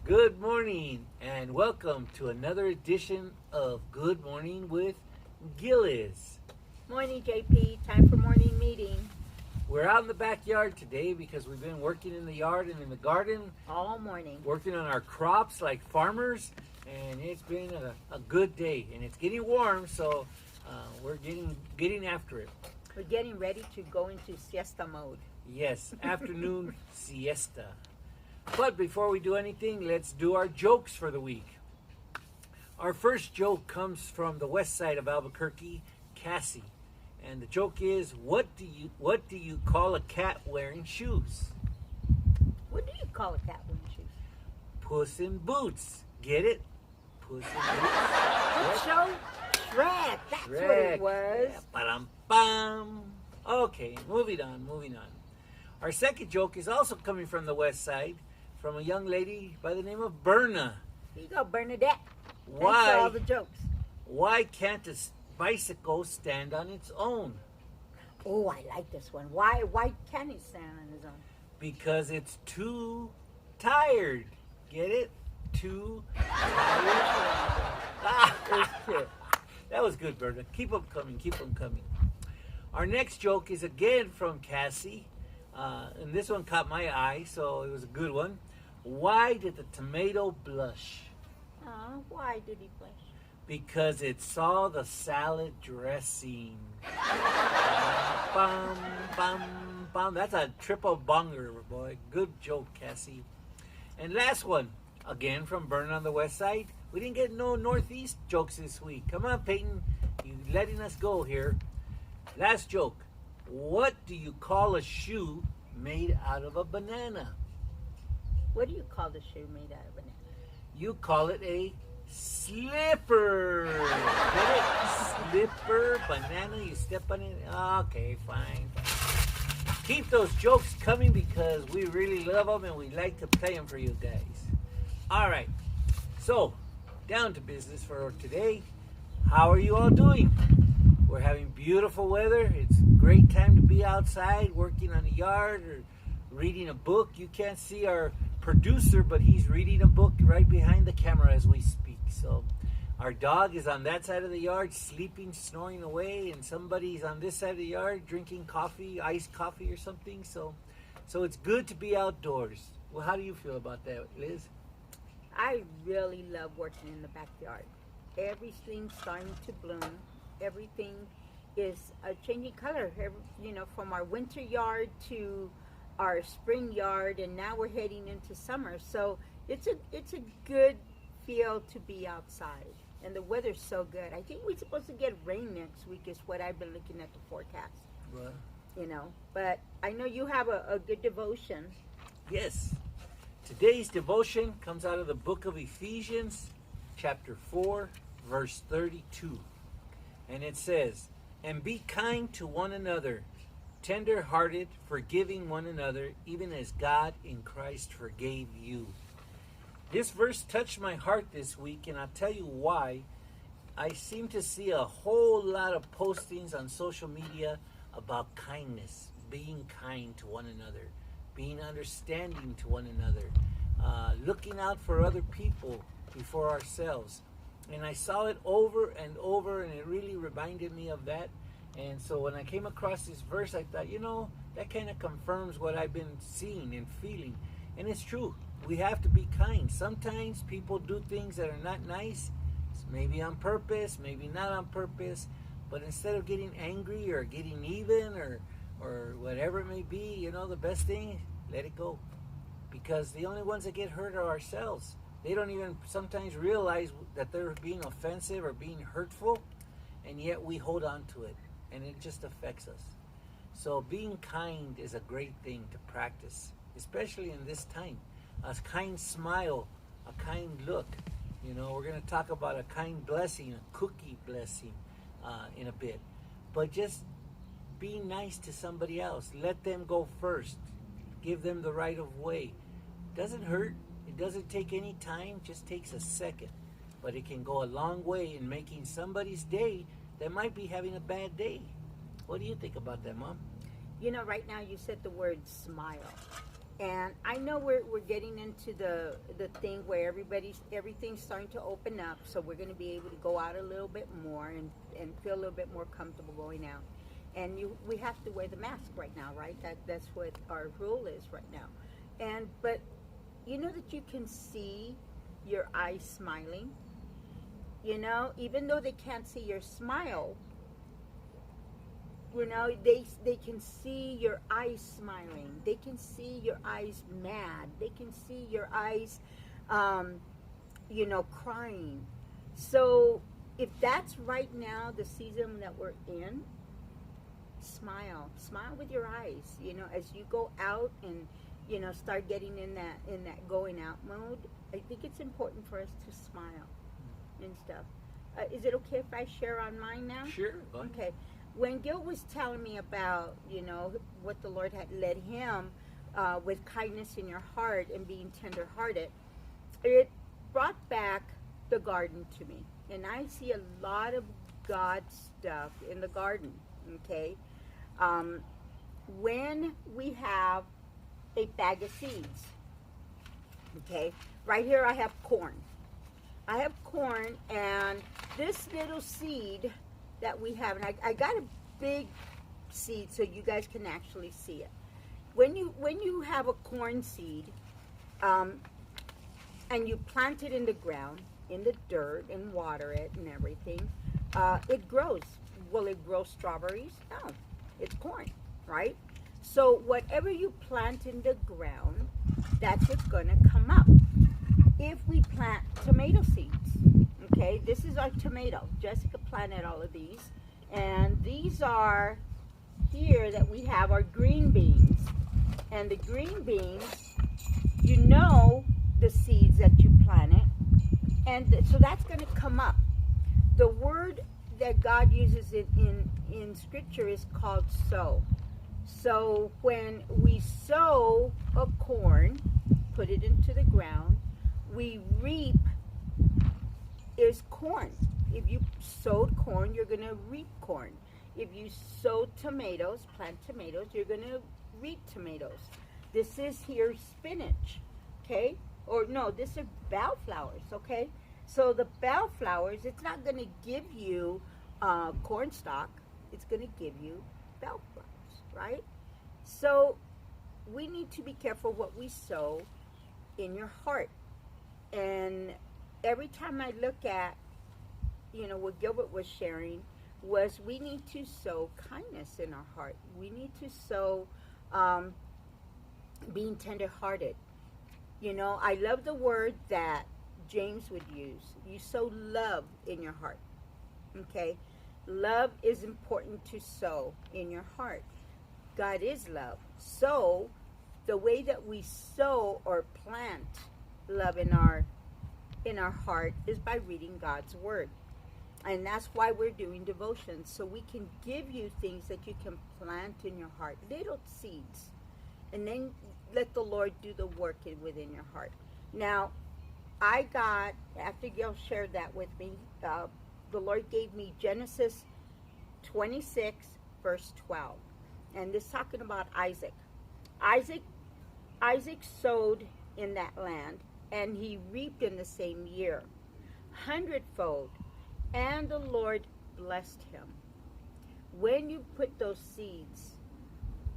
Good morning and welcome to another edition of Good Morning with Giliz. Morning, JP. Time for morning meeting. We're out in the backyard today because we've been working in the yard and in the garden All morning. working on our crops like farmers, and it's been a good day, and it's getting warm, so we're getting after it. We're getting ready to go into siesta mode. Yes, afternoon siesta. But before we do anything, let's do our jokes for the week. Our first joke comes from the west side of Albuquerque, Cassie. And the joke is, what do you call a cat wearing shoes? What do you call a cat wearing shoes? Puss in Boots. Get it? Puss in What Boots. show? Shrek. That's what it was. Yeah, ba-dum-bum. Okay, moving on. Our second joke is also coming from the west side, from a young lady by the name of Berna. Here you go, Bernadette. Thanks for Why? all the jokes. Why can't a bicycle stand on its own? Oh, I like this one. Why can't he stand on his own? Because it's too tired. Get it? Too tired. That was good, Berta. Keep them coming. Our next joke is again from Cassie. And this one caught my eye, so it was a good one. Why did the tomato blush? Why did he blush? Because it saw the salad dressing. Bum, bum, bum. That's a triple bonger, boy. Good joke, Cassie. And last one, again from Burn on the West Side. We didn't get no Northeast jokes this week. Come on, Peyton. You letting us go here. Last joke. What do you call a shoe made out of a banana? What do you call the shoe made out of banana? You call it a slipper. Get it? Slipper, banana, you step on it. Okay, fine. Keep those jokes coming because we really love them and we like to play them for you guys. All right, so down to business for today. How are you all doing? We're having beautiful weather. It's a great time to be outside working on the yard or reading a book. You can't see our producer, but he's reading a book right behind the camera as we speak. So our dog is on that side of the yard sleeping, snoring away, and somebody's on this side of the yard drinking coffee, iced coffee or something. So it's good to be outdoors. Well, how do you feel about that, Liz? I really love working in the backyard. Everything's starting to bloom. Everything is changing color. From our winter yard to our spring yard, and now we're heading into summer. So it's a good feel to be outside, and the weather's so good. I think we're supposed to get rain next week, is what I've been looking at the forecast. Well, But I know you have a good devotion. yes. Today's devotion comes out of the book of Ephesians, chapter 4, verse 32. And it says, "And be kind to one another, tender-hearted, forgiving one another, even as God in Christ forgave you." This verse touched my heart this week, and I'll tell you why. I seem to see a whole lot of postings on social media about kindness, being kind to one another, being understanding to one another, looking out for other people before ourselves. And I saw it over and over, and it really reminded me of that. And so when I came across this verse, I thought, that kind of confirms what I've been seeing and feeling. And it's true. We have to be kind. Sometimes people do things that are not nice, maybe on purpose, maybe not on purpose. But instead of getting angry or getting even or whatever it may be, the best thing, let it go. Because the only ones that get hurt are ourselves. They don't even sometimes realize that they're being offensive or being hurtful, and yet we hold on to it, and it just affects us. So being kind is a great thing to practice, especially in this time. A kind smile, a kind look. We're going to talk about a kind blessing, a cookie blessing in a bit. But just be nice to somebody else. Let them go first. Give them the right of way. Doesn't hurt. It doesn't take any time. Just takes a second. But it can go a long way in making somebody's day that might be having a bad day. What do you think about that, Mom? Right now you said the word smile. And I know we're getting into the thing where everything's starting to open up, so we're going to be able to go out a little bit more and feel a little bit more comfortable going out. And we have to wear the mask right now, right? That's what our rule is right now. But you know that you can see your eyes smiling. You know, even though they can't see your smile, you know, they can see your eyes smiling. They can see your eyes mad. They can see your eyes, crying. So if that's right now the season that we're in, smile with your eyes. You know, as you go out and start getting in that going out mode. I think it's important for us to smile and stuff. Is it okay if I share on mine now? Sure. Okay. When Gil was telling me about, what the Lord had led him with kindness in your heart and being tender-hearted, it brought back the garden to me. And I see a lot of God stuff in the garden, okay? When we have a bag of seeds, okay? Right here I have corn. And this little seed that we have, and I got a big seed so you guys can actually see it. When you have a corn seed, and you plant it in the ground, in the dirt, and water it and everything, it grows. Will it grow strawberries? No, it's corn, right? So whatever you plant in the ground, that's what's going to come up. If we plant tomato seeds, okay, this is our tomato. Jessica planted all of these. And these are here that we have our green beans. And the green beans, the seeds that you planted. And so that's going to come up. The word that God uses in Scripture is called sow. So when we sow a corn, put it into the ground, we reap is corn. If you sowed corn, you're going to reap corn. If you sowed tomatoes, plant tomatoes, you're going to reap tomatoes. This is here spinach, okay? Or no, this are bellflowers, okay? So the bellflowers, it's not going to give you corn stalk. It's going to give you bellflowers, right? So we need to be careful what we sow in your heart. And every time I look at, what Gilbert was sharing, was we need to sow kindness in our heart. We need to sow being tender-hearted. I love the word that James would use. You sow love in your heart, okay? Love is important to sow in your heart. God is love. So the way that we sow or plant love in our heart is by reading God's word. And that's why we're doing devotions, so we can give you things that you can plant in your heart, little seeds, and then let the Lord do the work within your heart. Now, I got, after Gil shared that with me, the Lord gave me Genesis 26, verse 12. And this talking about Isaac. Isaac sowed in that land, and he reaped in the same year, 100-fold. And the Lord blessed him. When you put those seeds,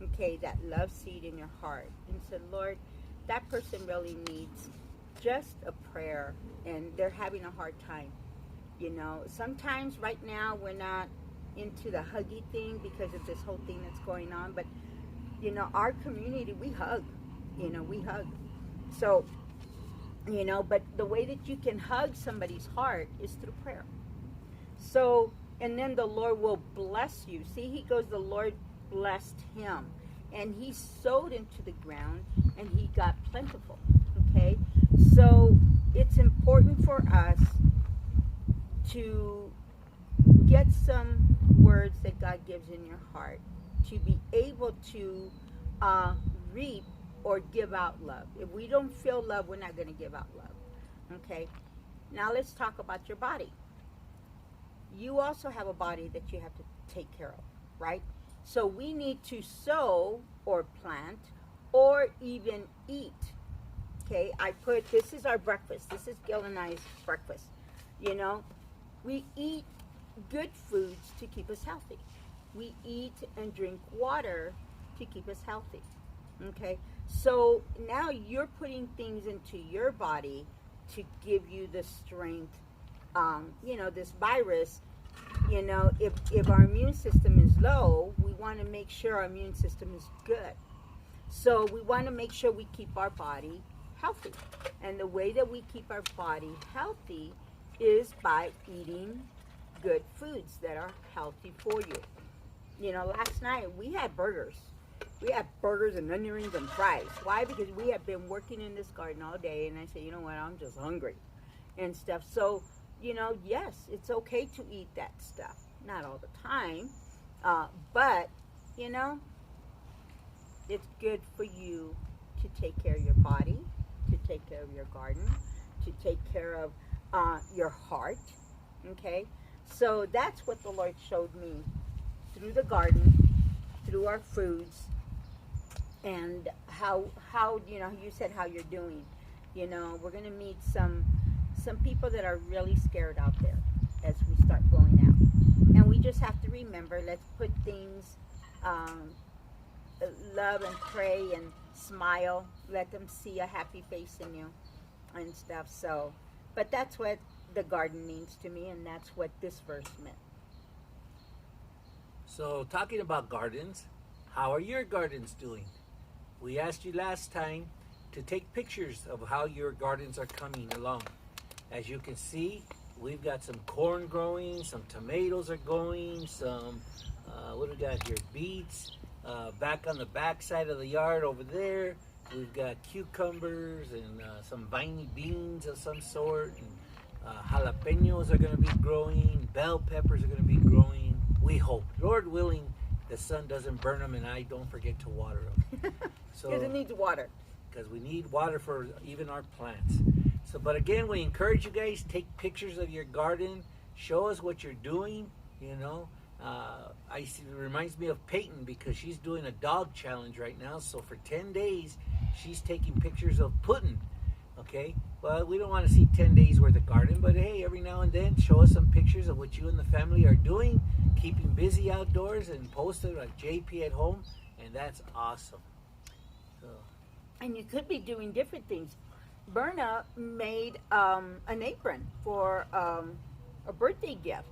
okay, that love seed in your heart, and said, Lord, that person really needs just a prayer, and they're having a hard time. Sometimes right now we're not into the huggy thing because of this whole thing that's going on, but our community, we hug. We hug. So, but the way that you can hug somebody's heart is through prayer. So, and then the Lord will bless you. See, he goes, the Lord blessed him. And he sowed into the ground, and he got plentiful. Okay? So, it's important for us to get some words that God gives in your heart to be able to reap or give out love. If we don't feel love, we're not going to give out love. Okay? Now, let's talk about your body. You also have a body that you have to take care of, right? So we need to sow or plant or even eat. Okay, this is our breakfast. This is Gil and I's breakfast. You know, we eat good foods to keep us healthy. We eat and drink water to keep us healthy. Okay, so now you're putting things into your body to give you the strength. This virus, if our immune system is low, we want to make sure our immune system is good. So we want to make sure we keep our body healthy. And the way that we keep our body healthy is by eating good foods that are healthy for you. Last night we had burgers. We had burgers and onion rings and fries. Why? Because we have been working in this garden all day, and I said, you know what, I'm just hungry and stuff. So, yes, it's okay to eat that stuff. Not all the time, but, it's good for you to take care of your body, to take care of your garden, to take care of your heart, okay? So that's what the Lord showed me through the garden, through our foods, and how you said how you're doing. We're going to meet some people that are really scared out there as we start going out. And we just have to remember, let's put things, love and pray and smile. Let them see a happy face in you and stuff. So, but that's what the garden means to me, and that's what this verse meant. So, talking about gardens, how are your gardens doing? We asked you last time to take pictures of how your gardens are coming along. As you can see, we've got some corn growing, some tomatoes are going, some, what do we got here, beets. Back on the back side of the yard over there, we've got cucumbers and some viney beans of some sort. And jalapenos are going to be growing. Bell peppers are going to be growing. We hope, Lord willing, the sun doesn't burn them and I don't forget to water them. Because it needs water. Because we need water for even our plants. So, but again, we encourage you guys, take pictures of your garden. Show us what you're doing, it reminds me of Peyton because she's doing a dog challenge right now. So for 10 days, she's taking pictures of pudding. Okay, well, we don't want to see 10 days worth of garden, but hey, every now and then, show us some pictures of what you and the family are doing, keeping busy outdoors, and post it on JP at Home, and that's awesome. So. And you could be doing different things. Berna made an apron for a birthday gift.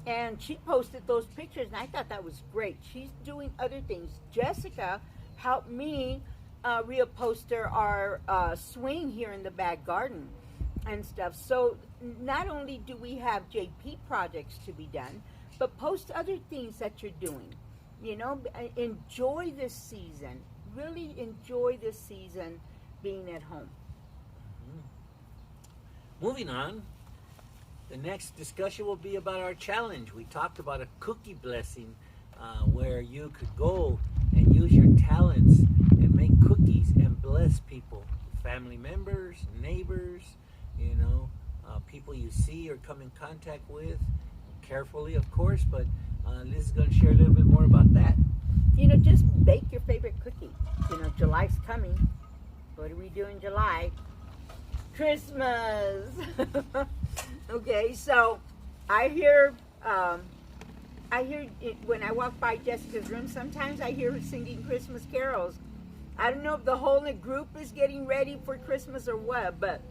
And she posted those pictures, and I thought that was great. She's doing other things. Jessica helped me reposter our swing here in the back garden and stuff. So not only do we have JP projects to be done, but post other things that you're doing. Enjoy this season. Really enjoy this season being at home. Mm-hmm. Moving on. The next discussion will be about our challenge. We talked about a cookie blessing where you could go and use your talents and make cookies and bless people, family members, neighbors, people you see or come in contact with, carefully, of course, but Liz is going to share a little bit more about that. Just bake your favorite cookie. July's coming. What do we do in July? Christmas. Okay, so I hear it, when I walk by Jessica's room, sometimes I hear her singing Christmas carols. I don't know if the whole group is getting ready for Christmas or what, but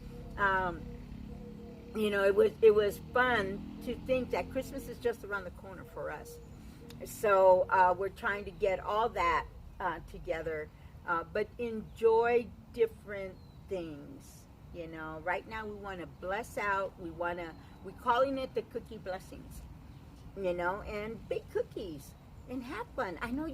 it was fun to think that Christmas is just around the corner for us. So we're trying to get all that together, but enjoy different things. Right now we want to bless out. We're calling it the cookie blessings, and bake cookies and have fun. I know,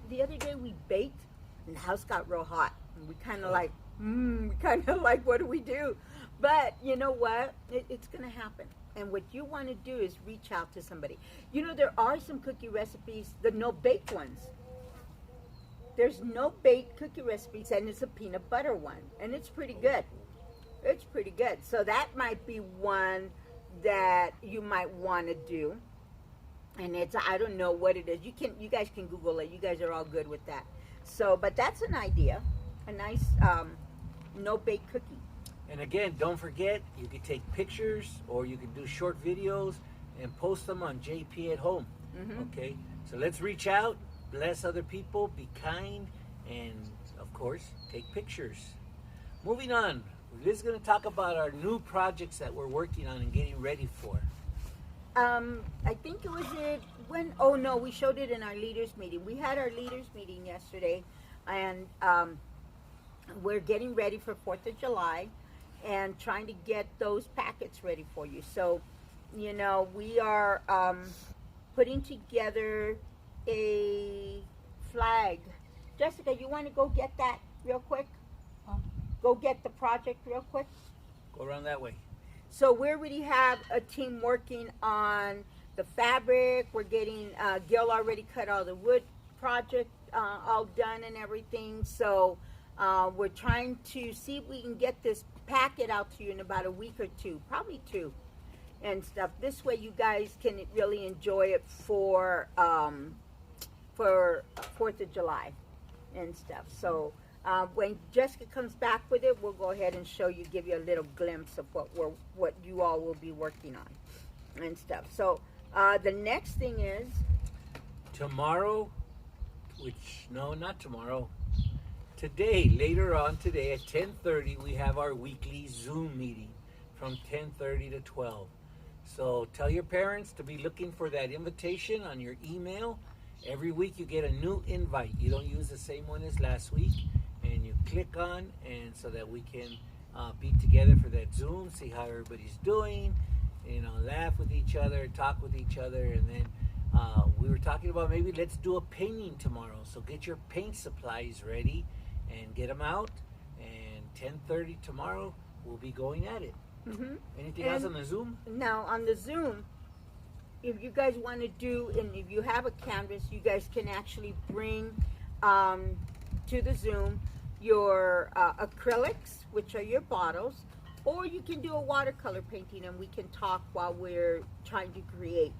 the other day we baked and the house got real hot. And we kind of like, what do we do? But you know what? It's going to happen. And what you want to do is reach out to somebody. There are some cookie recipes, the no-bake ones. There's no-bake cookie recipes, and it's a peanut butter one. And it's pretty good. It's pretty good. So that might be one that you might want to do. And I don't know what it is. You guys can Google it. You guys are all good with that. So, but that's an idea. a nice no-bake cookie. And again, don't forget, you can take pictures or you can do short videos and post them on JP at Home. Okay? So let's reach out, bless other people, be kind, and of course, take pictures. Moving on, Liz is going to talk about our new projects that we're working on and getting ready for. I think it was when, oh no, we showed it in our leaders meeting. We had our leaders meeting yesterday, and we're getting ready for 4th of July and trying to get those packets ready for you. So, you know, we are putting together a flag. Jessica, you want to go get that real quick? Go get the project real quick. Go around that way. So we already have a team working on the fabric. We're getting, Gil already cut all the wood project all done and everything. So we're trying to see if we can get this packet out to you in about a week or two, probably 2 and stuff. This way you guys can really enjoy it for 4th of July and stuff. So when Jessica comes back with it, we'll go ahead and show you, give you a little glimpse of what you all will be working on and stuff. So the next thing is tomorrow, not tomorrow. Today, later on today at 10:30, we have our weekly Zoom meeting from 10:30 to 12. So tell your parents to be looking for that invitation on your email. Every week you get a new invite. You don't use the same one as last week. And you click on, and so that we can be together for that Zoom, see how everybody's doing, laugh with each other, talk with each other. And then we were talking about maybe let's do a painting tomorrow. So get your paint supplies ready and get them out. And 10:30 tomorrow, we'll be going at it. Anything else on the Zoom? Now, on the Zoom, if you guys want to do, and if you have a canvas, you guys can actually bring to the Zoom your acrylics, which are your bottles, or you can do a watercolor painting and we can talk while we're trying to create.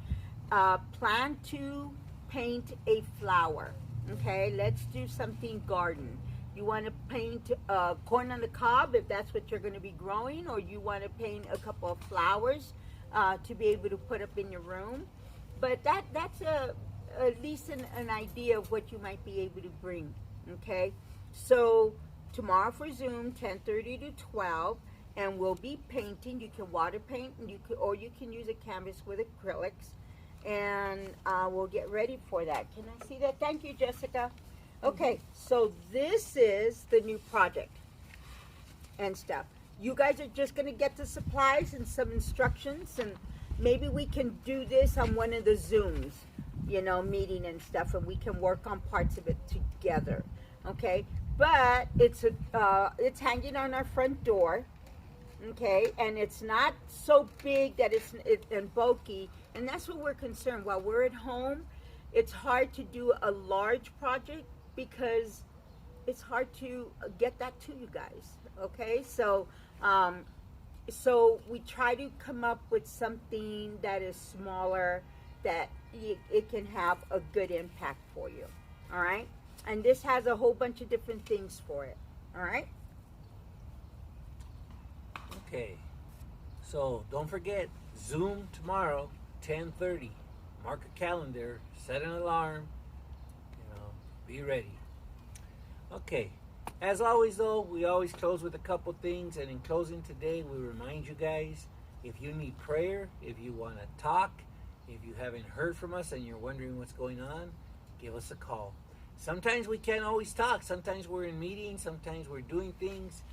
Plan to paint a flower. Okay, let's do something garden. You want to paint corn on the cob if that's what you're going to be growing, or you want to paint a couple of flowers to be able to put up in your room. But that's at least an idea of what you might be able to bring. Okay, so tomorrow for Zoom, 10:30 to 12, and we'll be painting. You can water paint, and you can use a canvas with acrylics, and we'll get ready for that. Can I see that? Thank you, Jessica. Okay, so this is the new project and stuff. You guys are just going to get the supplies and some instructions, and maybe we can do this on one of the Zooms, meeting and stuff, and we can work on parts of it together. Okay, but it's hanging on our front door. Okay, and it's not so big that it's and bulky, and that's what we're concerned. While we're at home, it's hard to do a large project because it's hard to get that to you guys. Okay, so we try to come up with something that is smaller, that it can have a good impact for you. All right, and this has a whole bunch of different things for it. All right. Okay, so don't forget, Zoom tomorrow, 10:30. Mark a calendar, set an alarm, be ready. Okay, as always though, we always close with a couple things, and in closing today, we remind you guys, if you need prayer, if you want to talk, if you haven't heard from us and you're wondering what's going on, give us a call. Sometimes we can't always talk. Sometimes we're in meetings, sometimes we're doing things,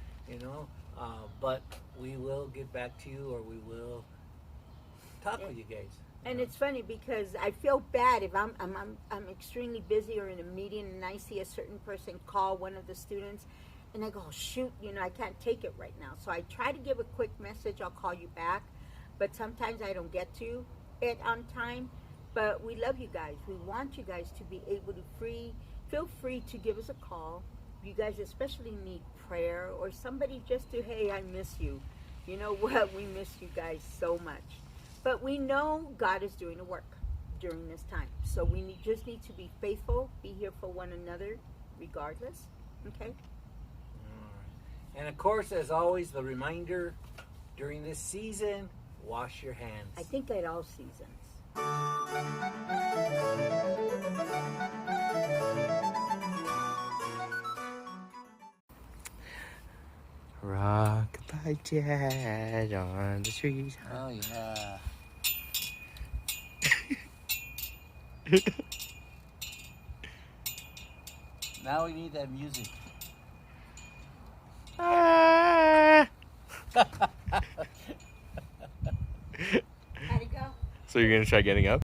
but we will get back to you, or we will talk with you guys. And it's funny because I feel bad if I'm extremely busy or in a meeting and I see a certain person call one of the students, and I go, oh, shoot, I can't take it right now. So I try to give a quick message, I'll call you back, but sometimes I don't get to it on time. But we love you guys. We want you guys to be able to feel free to give us a call. You guys especially need prayer, or somebody just to, hey, I miss you. You know what? We miss you guys so much. But we know God is doing a work during this time. So we just need to be faithful, be here for one another regardless. Okay? And of course, as always, the reminder during this season, wash your hands. I think at all seasons. Rockabye Dad on the street. Oh, yeah. Now we need that music. Ah. How'd it go? So you're gonna try getting up?